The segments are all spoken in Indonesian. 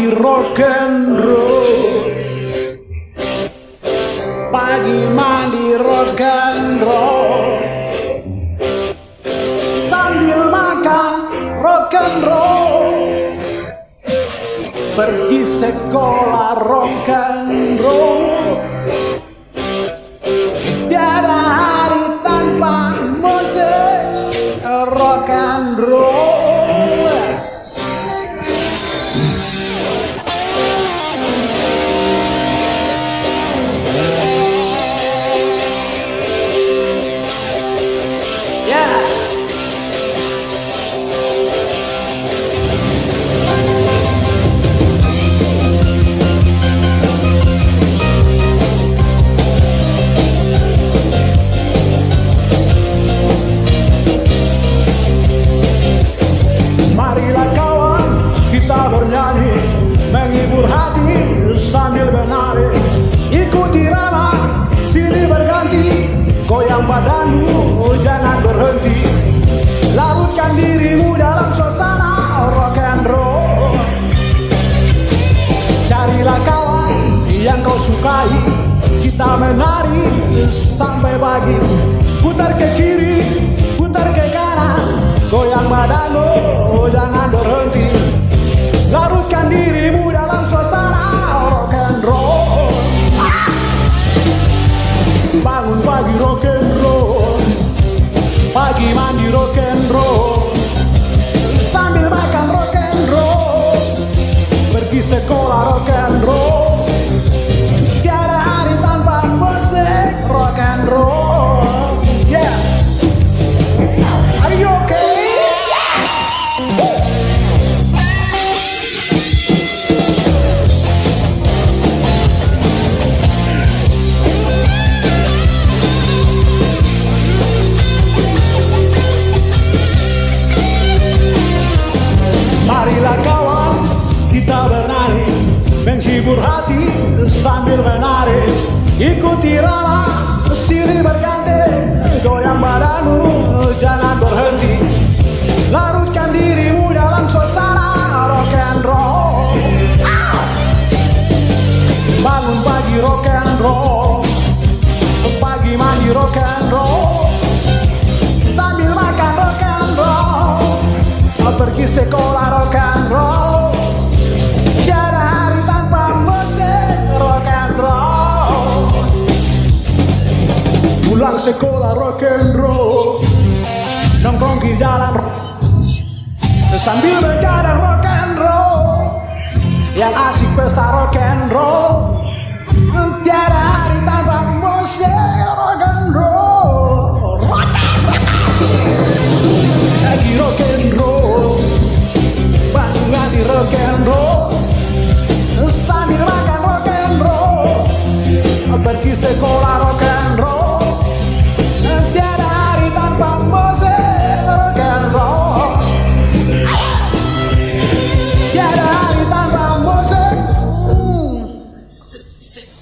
pagi rock and roll, pagi mandi rock and roll, sambil makan rock and roll, pergi sekolah rock and roll. Tiada hari tanpa musik rock and roll. Bernyanyi, menghibur hati sambil menari, ikuti irama silih berganti, goyang badanmu jangan berhenti, larutkan dirimu dalam suasana rock and roll. Carilah kawan yang kau sukai, kita menari sampai pagi, putar ke kiri, putar ke kanan, goyang badanmu jangan berhenti, larutkan dirimu dalam suasana rock and roll. Bangun pagi rock and roll, pagi mandi rock and roll, sambil makan rock and roll, pergi sekolah rock and roll. Tiada hari tanpa musik rock and roll. Yeah, are you okay? Marilah kawan, kita bernari, menghibur hati sambil menari, ikuti irama silih berganti, goyang badanmu jangan berhenti, larutkan dirimu dalam suasana rock and roll. Bangun pagi rock and roll, pagi mandi rock and roll, sambil makan rock and roll, pergi sekolah rock and roll. Tiada hari tanpa musik rock and roll. Pulang sekolah rock and roll, nongkrong di jalan sambil bergadang rock and roll, yang asik pesta rock and roll. Tiada hari tanpa musik rock and roll. Lagi rock and roll, bangun di rock and roll, sambil makan rock and roll, pergi sekolah rock and roll. Tiada hari tanpa musik rock and roll. Tiada hari tanpa musik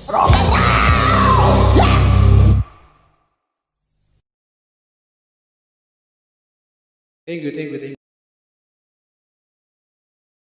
rock and roll. Yeah. Thank you.